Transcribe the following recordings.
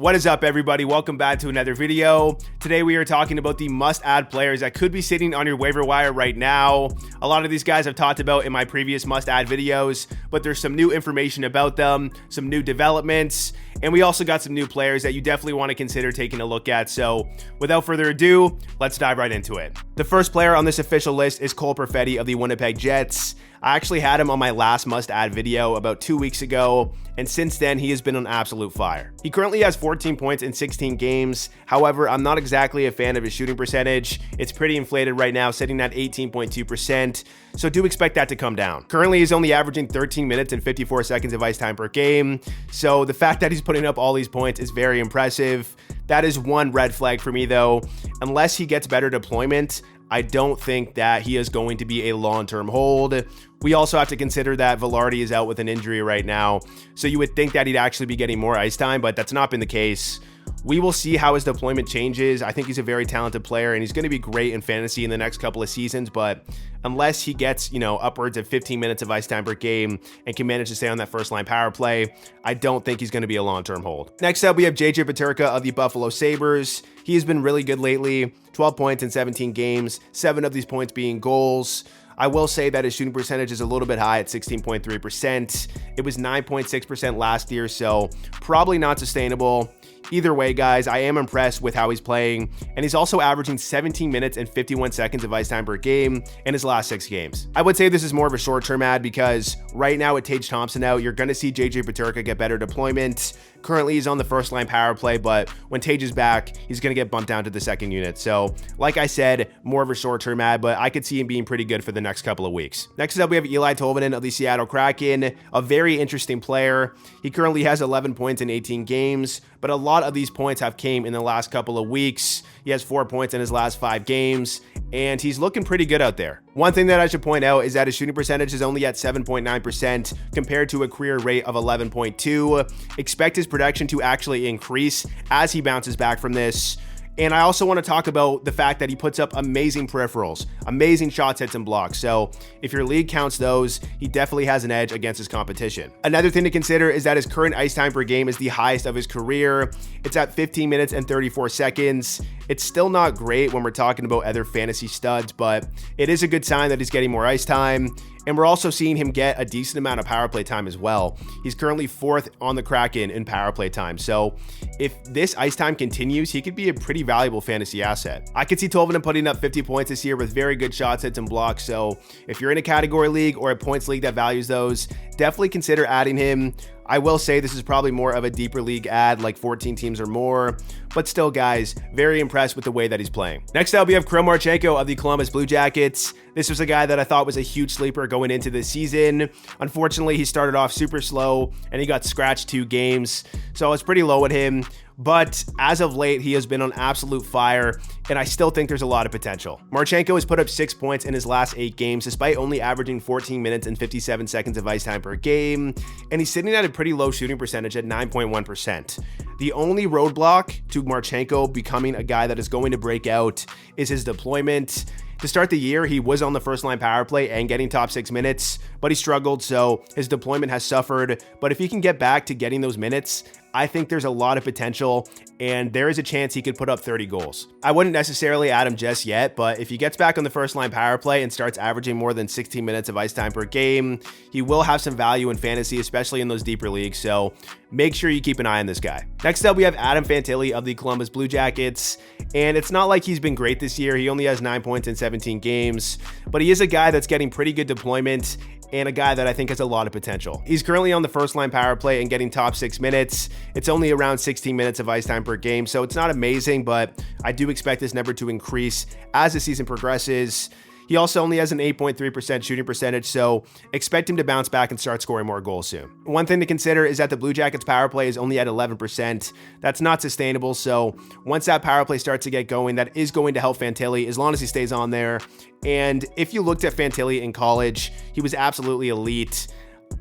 What is up, everybody? Welcome back to another video. Today we are talking about the must-add players that could be sitting on your waiver wire right now. A lot of these guys I've talked about in my previous must-add videos, but there's some new information about them, some new developments, and we also got some new players that you definitely want to consider taking a look at. So without further ado, let's dive right into it. The first player on this official list is Perfetti of the Winnipeg Jets. I actually had him on my last must-add video about 2 weeks ago, and since then he has been on absolute fire. He currently has 14 points in 16 games. However, I'm not exactly a fan of his shooting percentage. It's pretty inflated right now, sitting at 18.2%, so do expect that to come down. Currently, he's only averaging 13 minutes and 54 seconds of ice time per game, so the fact that he's putting up all these points is very impressive. That is one red flag for me though. Unless he gets better deployment, I don't think that he is going to be a long-term hold. We also have to consider that Valeri is out with an injury right now, so you would think that he'd actually be getting more ice time, but that's not been the case. We will see how his deployment changes. I think he's a very talented player, and he's going to be great in fantasy in the next couple of seasons, but unless he gets, upwards of 15 minutes of ice time per game and can manage to stay on that first-line power play, I don't think he's going to be a long-term hold. Next up, we have Peterka of the Buffalo Sabres. He has been really good lately, 12 points in 17 games, 7 of these points being goals. I will say that his shooting percentage is a little bit high at 16.3%. It was 9.6% last year, so probably not sustainable. Either way, guys, I am impressed with how he's playing, and he's also averaging 17 minutes and 51 seconds of ice time per game in his last 6 games. I would say this is more of a short-term ad because right now with Tage Thompson out, you're going to see Peterka get better deployment. Currently, he's on the first-line power play, but when Tage is back, he's going to get bumped down to the second unit. So, like I said, more of a short-term ad, but I could see him being pretty good for the next couple of weeks. Next up, we have Eeli Tolvanen of the Seattle Kraken, a very interesting player. He currently has 11 points in 18 games, but a lot of these points have came in the last couple of weeks. He has 4 points in his last 5 games, and he's looking pretty good out there. One thing that I should point out is that his shooting percentage is only at 7.9% compared to a career rate of 11.2. Expect his production to actually increase as he bounces back from this. And I also want to talk about the fact that he puts up amazing peripherals, amazing shots, hits, and blocks. So if your league counts those, he definitely has an edge against his competition. Another thing to consider is that his current ice time per game is the highest of his career. It's at 15 minutes and 34 seconds. It's still not great when we're talking about other fantasy studs, but it is a good sign that he's getting more ice time. And we're also seeing him get a decent amount of power play time as well. He's currently 4th on the Kraken in power play time. So if this ice time continues, he could be a pretty valuable fantasy asset. I could see Tolvanen putting up 50 points this year with very good shots, hits, and blocks. So if you're in a category league or a points league that values those, definitely consider adding him. I will say this is probably more of a deeper league ad, like 14 teams or more, but still, guys, very impressed with the way that he's playing. Next up, we have Kirill Marchenko of the Columbus Blue Jackets. This was a guy that I thought was a huge sleeper going into this season. Unfortunately, he started off super slow and he got scratched 2 games, so I was pretty low at him. But as of late, he has been on absolute fire, and I still think there's a lot of potential. Marchenko has put up 6 points in his last 8 games, despite only averaging 14 minutes and 57 seconds of ice time per game, and he's sitting at a pretty low shooting percentage at 9.1%. The only roadblock to Marchenko becoming a guy that is going to break out is his deployment. To start the year, he was on the first-line power play and getting top 6 minutes, but he struggled, so his deployment has suffered. But if he can get back to getting those minutes, I think there's a lot of potential, and there is a chance he could put up 30 goals. I wouldn't necessarily add him just yet, but if he gets back on the first-line power play and starts averaging more than 16 minutes of ice time per game, he will have some value in fantasy, especially in those deeper leagues, so make sure you keep an eye on this guy. Next up, we have Fantilli of the Columbus Blue Jackets, and it's not like he's been great this year. He only has 9 points in 17 games, but he is a guy that's getting pretty good deployment and a guy that I think has a lot of potential. He's currently on the first-line power play and getting top 6 minutes. It's only around 16 minutes of ice time per game, so it's not amazing, but I do expect this number to increase as the season progresses. He also only has an 8.3% shooting percentage, so expect him to bounce back and start scoring more goals soon. One thing to consider is that the Blue Jackets power play is only at 11%. That's not sustainable, so once that power play starts to get going, that is going to help Fantilli as long as he stays on there. And if you looked at Fantilli in college, he was absolutely elite.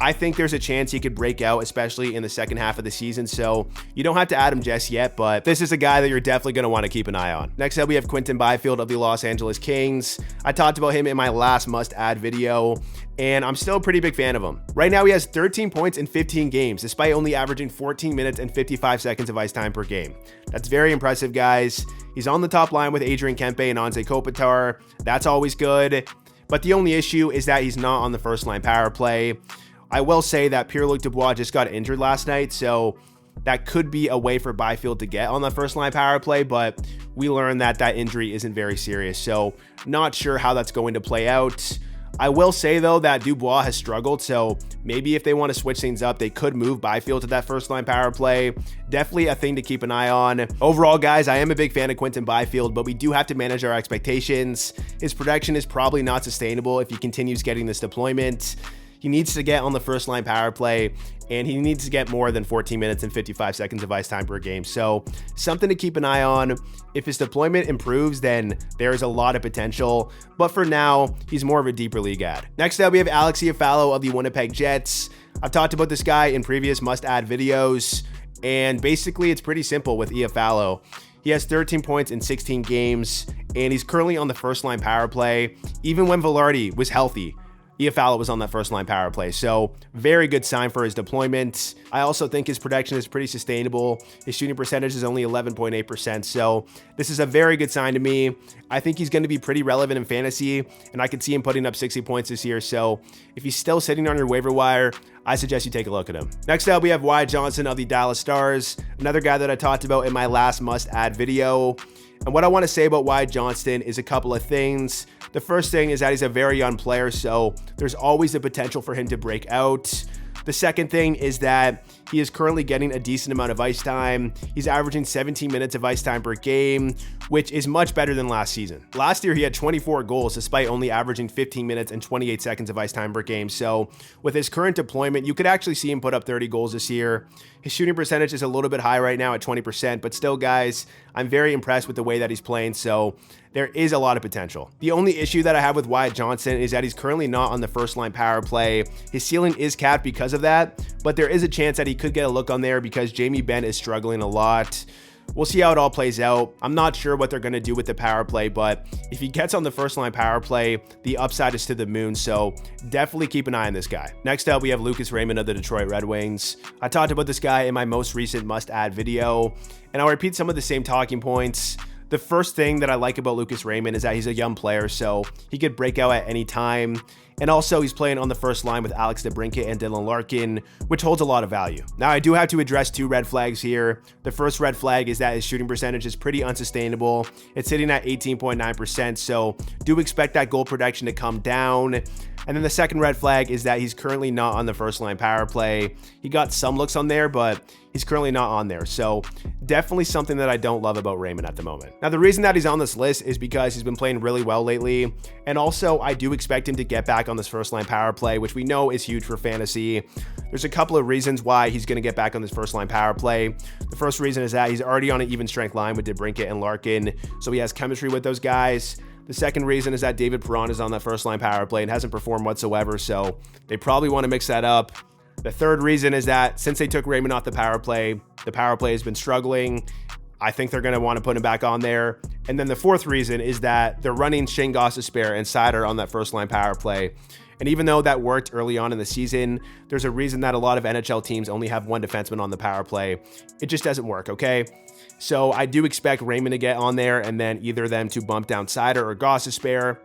I think there's a chance he could break out, especially in the second half of the season. So you don't have to add him just yet, but this is a guy that you're definitely going to want to keep an eye on. Next up, we have Quinton Byfield of the Los Angeles Kings. I talked about him in my last must-add video, and I'm still a pretty big fan of him. Right now, he has 13 points in 15 games, despite only averaging 14 minutes and 55 seconds of ice time per game. That's very impressive, guys. He's on the top line with Adrian Kempe and Anze Kopitar. That's always good. But the only issue is that he's not on the first line power play. I will say that Pierre-Luc Dubois just got injured last night, so that could be a way for Byfield to get on the first line power play, but we learned that that injury isn't very serious, so not sure how that's going to play out. I will say, though, that Dubois has struggled, so maybe if they want to switch things up, they could move Byfield to that first line power play. Definitely a thing to keep an eye on. Overall, guys, I am a big fan of Quinton Byfield, but we do have to manage our expectations. His production is probably not sustainable if he continues getting this deployment. He needs to get on the first line power play, and he needs to get more than 14 minutes and 55 seconds of ice time per game. So something to keep an eye on. If his deployment improves, then there's a lot of potential. But for now, he's more of a deeper league add. Next up, we have Alex Iafallo of the Winnipeg Jets. I've talked about this guy in previous must-add videos, and basically it's pretty simple with Iafallo. He has 13 points in 16 games, and he's currently on the first line power play. Even when Valeri was healthy, Iafallo was on that first line power play, so very good sign for his deployment. I also think his production is pretty sustainable. His shooting percentage is only 11.8%, so this is a very good sign to me. I think he's going to be pretty relevant in fantasy, and I could see him putting up 60 points this year, so if he's still sitting on your waiver wire, I suggest you take a look at him. Next up, we have Wyatt Johnston of the Dallas Stars, another guy that I talked about in my last must-add video. And what I want to say about Wyatt Johnston is a couple of things. The first thing is that he's a very young player, so there's always the potential for him to break out. The second thing is that he is currently getting a decent amount of ice time. He's averaging 17 minutes of ice time per game, which is much better than last season. Last year, he had 24 goals despite only averaging 15 minutes and 28 seconds of ice time per game. So with his current deployment, you could actually see him put up 30 goals this year. His shooting percentage is a little bit high right now at 20%, but still, guys, I'm very impressed with the way that he's playing, so there is a lot of potential. The only issue that I have with Wyatt Johnston is that he's currently not on the first line power play. His ceiling is capped because of that, but there is a chance that he could get a look on there because Jamie Benn is struggling a lot. We'll see how it all plays out. I'm not sure what they're going to do with the power play, but if he gets on the first line power play, the upside is to the moon, so definitely keep an eye on this guy. Next up, we have Lucas Raymond of the Detroit Red Wings. I talked about this guy in my most recent must-add video, and I'll repeat some of the same talking points. The first thing that I like about Lucas Raymond is that he's a young player, so he could break out at any time. And also, he's playing on the first line with Alex DeBrincat and Dylan Larkin, which holds a lot of value. Now, I do have to address two red flags here. The first red flag is that his shooting percentage is pretty unsustainable. It's sitting at 18.9%, so do expect that goal production to come down. And then the second red flag is that he's currently not on the first line power play. He got some looks on there, but he's currently not on there. So definitely something that I don't love about Raymond at the moment. Now, the reason that he's on this list is because he's been playing really well lately. And also, I do expect him to get back on this first line power play, which we know is huge for fantasy. There's a couple of reasons why he's going to get back on this first line power play. The first reason is that he's already on an even strength line with DeBrincat and Larkin, so he has chemistry with those guys. The second reason is that David Perron is on that first line power play and hasn't performed whatsoever, so they probably want to mix that up. The third reason is that since they took Raymond off the power play has been struggling. I think they're going to want to put him back on there. And then the fourth reason is that they're running Shane Gostisbehere and Seider on that first line power play. And even though that worked early on in the season, there's a reason that a lot of NHL teams only have one defenseman on the power play. It just doesn't work, okay? So I do expect Raymond to get on there and then either them to bump down Seider or Gostisbehere.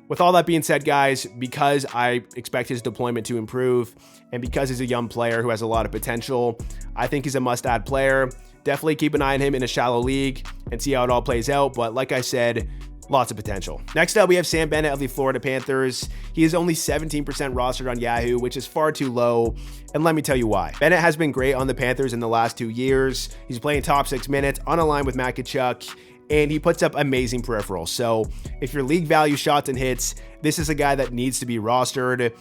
With all that being said, guys, because I expect his deployment to improve and because he's a young player who has a lot of potential, I think he's a must-add player. Definitely keep an eye on him in a shallow league and see how it all plays out. But like I said, lots of potential. Next up, we have Sam Bennett of the Florida Panthers. He is only 17% rostered on Yahoo, which is far too low. And let me tell you why. Bennett has been great on the Panthers in the last 2 years. He's playing top 6 minutes on a line with Matt Tkachuk, and he puts up amazing peripherals. So if your league value shots and hits, this is a guy that needs to be rostered.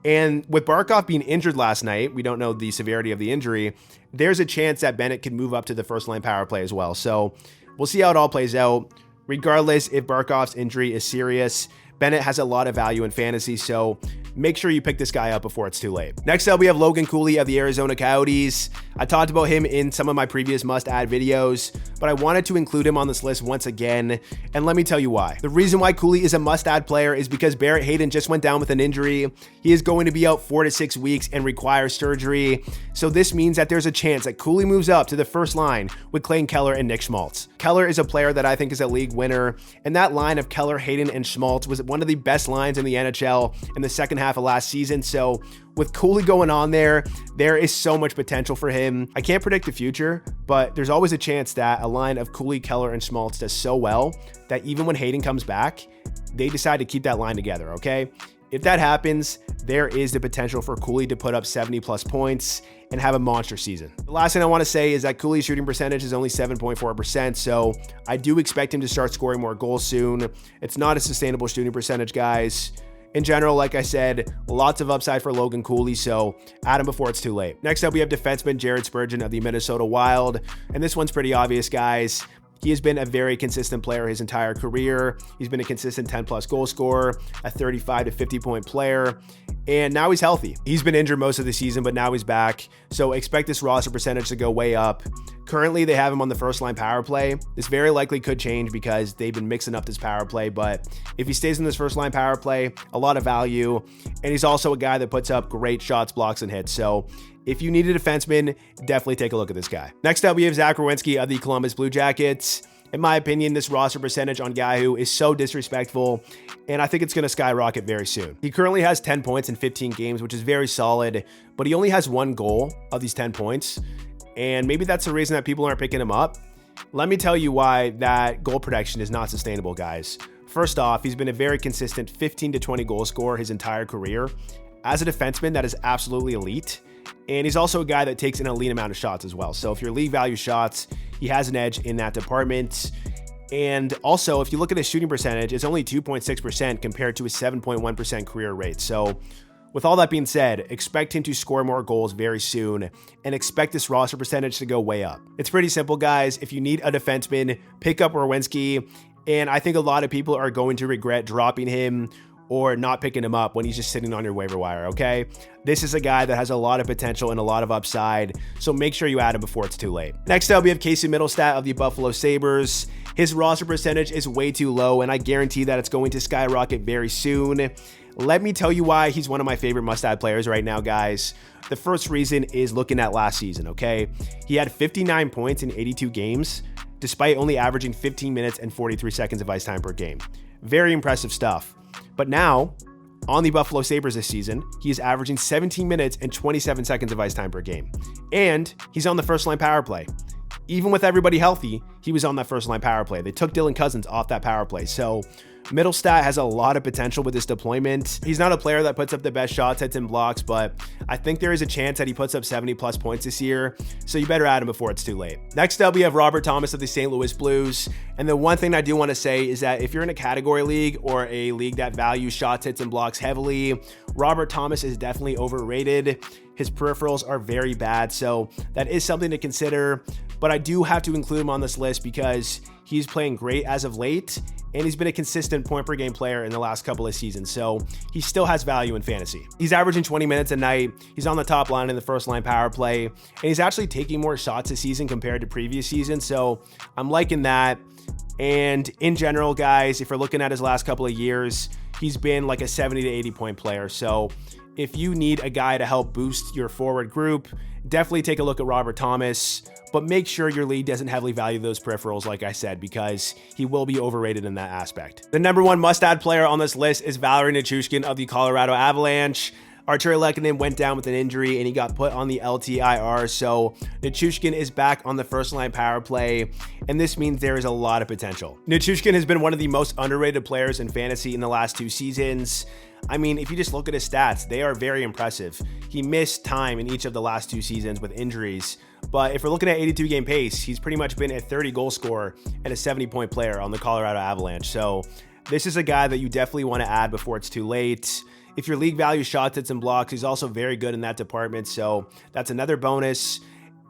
And with Barkov being injured last night, we don't know the severity of the injury, there's a chance that Bennett could move up to the first line power play as well. So we'll see how it all plays out. Regardless, if Barkov's injury is serious, Bennett has a lot of value in fantasy, so make sure you pick this guy up before it's too late. Next up, we have Logan Cooley of the Arizona Coyotes. I talked about him in some of my previous must-add videos, but I wanted to include him on this list once again, and let me tell you why. The reason why Cooley is a must-add player is because Barrett Hayton just went down with an injury. He is going to be out 4 to 6 weeks and require surgery, so this means that there's a chance that Cooley moves up to the first line with Clayton Keller and Nick Schmaltz. Keller is a player that I think is a league winner, and that line of Keller, Hayton, and Schmaltz was one of the best lines in the NHL in the second half of last season, so with Cooley going on there is so much potential for him. I can't predict the future, but there's always a chance that a line of Cooley, Keller, and Schmaltz does so well that even when Hayton comes back, they decide to keep that line together, okay? If that happens, there is the potential for Cooley to put up 70 plus points and have a monster season. The last thing I want to say is that Cooley's shooting percentage is only 7.4%, so I do expect him to start scoring more goals soon. It's not a sustainable shooting percentage, guys. In general, like I said, lots of upside for Logan Cooley, so add him before it's too late. Next up, we have defenseman Jared Spurgeon of the Minnesota Wild, and this one's pretty obvious, guys. He has been a very consistent player his entire career. He's been a consistent 10-plus goal scorer, a 35 to 50-point player, and now he's healthy. He's been injured most of the season, but now he's back, so expect this roster percentage to go way up. Currently, they have him on the first-line power play. This very likely could change because they've been mixing up this power play, but if he stays in this first-line power play, a lot of value, and he's also a guy that puts up great shots, blocks, and hits, so if you need a defenseman, definitely take a look at this guy. Next up, we have Zach Werenski of the Columbus Blue Jackets. In my opinion, this roster percentage on Yahoo is so disrespectful, and I think it's going to skyrocket very soon. He currently has 10 points in 15 games, which is very solid, but he only has 1 goal of these 10 points, and maybe that's the reason that people aren't picking him up. Let me tell you why that goal production is not sustainable, guys. First off, he's been a very consistent 15 to 20 goal scorer his entire career. As a defenseman, that is absolutely elite. And he's also a guy that takes an elite amount of shots as well. So if you're league value shots, he has an edge in that department. And also, if you look at his shooting percentage, it's only 2.6% compared to his 7.1% career rate. So with all that being said, expect him to score more goals very soon and expect this roster percentage to go way up. It's pretty simple, guys. If you need a defenseman, pick up Werenski. And I think a lot of people are going to regret dropping him or not picking him up when he's just sitting on your waiver wire, okay? This is a guy that has a lot of potential and a lot of upside, so make sure you add him before it's too late. Next up, we have Casey Mittelstadt of the Buffalo Sabres. His roster percentage is way too low, and I guarantee that it's going to skyrocket very soon. Let me tell you why he's one of my favorite must-add players right now, guys. The first reason is looking at last season, okay? He had 59 points in 82 games, despite only averaging 15 minutes and 43 seconds of ice time per game. Very impressive stuff. But now, on the Buffalo Sabres this season, he is averaging 17 minutes and 27 seconds of ice time per game. And he's on the first-line power play. Even with everybody healthy, he was on that first-line power play. They took Dylan Cousins off that power play. So Mittelstadt has a lot of potential with this deployment. He's not a player that puts up the best shots, hits, and blocks, but I think there is a chance that he puts up 70-plus points this year, so you better add him before it's too late. Next up, we have Robert Thomas of the St. Louis Blues, and the one thing I do want to say is that if you're in a category league or a league that values shots, hits, and blocks heavily, Robert Thomas is definitely overrated. His peripherals are very bad, so that is something to consider, but I do have to include him on this list because he's playing great as of late, and he's been a consistent point per game player in the last couple of seasons, so he still has value in fantasy. He's averaging 20 minutes a night, he's on the top line in the first line power play, and he's actually taking more shots this season compared to previous seasons, so I'm liking that. And in general, guys, if you're looking at his last couple of years, he's been like a 70 to 80 point player, so if you need a guy to help boost your forward group, definitely take a look at Robert Thomas, but make sure your league doesn't heavily value those peripherals, like I said, because he will be overrated in that aspect. The number one must-add player on this list is Valeri Nichushkin of the Colorado Avalanche. Arturi Lehkonen went down with an injury and he got put on the LTIR, so Nichushkin is back on the first-line power play, and this means there is a lot of potential. Nichushkin has been one of the most underrated players in fantasy in the last 2 seasons. I mean, if you just look at his stats, they are very impressive. He missed time in each of the last 2 seasons with injuries, but if we're looking at 82 game pace, he's pretty much been a 30 goal scorer and a 70 point player on the Colorado Avalanche. So this is a guy that you definitely want to add before it's too late. If your league values shots, hits, and blocks, he's also very good in that department, so that's another bonus.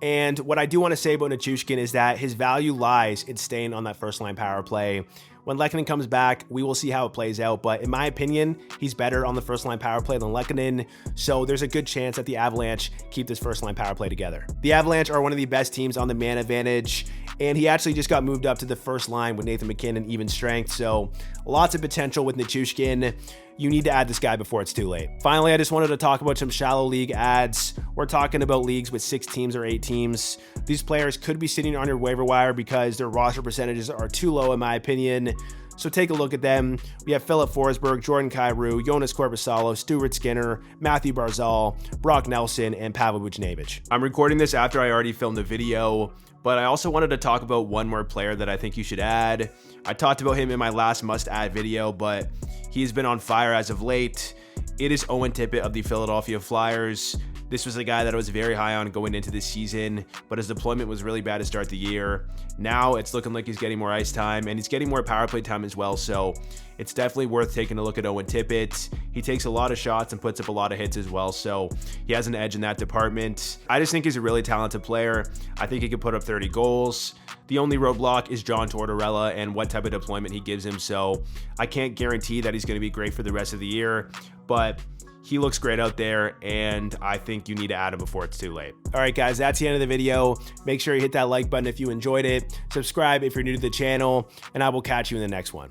And what I do want to say about Nichushkin is that his value lies in staying on that first line power play. When Lehkonen comes back, we will see how it plays out, but in my opinion, he's better on the first line power play than Lehkonen, so there's a good chance that the Avalanche keep this first line power play together. The Avalanche are one of the best teams on the man advantage, and he actually just got moved up to the first line with Nathan MacKinnon, even strength, so lots of potential with Nichushkin. You need to add this guy before it's too late. Finally, I just wanted to talk about some shallow league ads. We're talking about leagues with 6 teams or 8 teams. These players could be sitting on your waiver wire because their roster percentages are too low, in my opinion. So take a look at them. We have Philip Forsberg, Jordan Kyrou, Jonas Korpisalo, Stuart Skinner, Matthew Barzal, Brock Nelson, and Pavel Buchnevich. I'm recording this after I already filmed the video, but I also wanted to talk about one more player that I think you should add. I talked about him in my last must-add video, but he's been on fire as of late. It is Owen Tippett of the Philadelphia Flyers. This was a guy that I was very high on going into this season, but his deployment was really bad to start the year. Now it's looking like he's getting more ice time, and he's getting more power play time as well, so it's definitely worth taking a look at Owen Tippett. He takes a lot of shots and puts up a lot of hits as well, so he has an edge in that department. I just think he's a really talented player. I think he could put up 30 goals. The only roadblock is John Tortorella and what type of deployment he gives him, so I can't guarantee that he's going to be great for the rest of the year, but he looks great out there, and I think you need to add him before it's too late. All right, guys, that's the end of the video. Make sure you hit that like button if you enjoyed it. Subscribe if you're new to the channel, and I will catch you in the next one.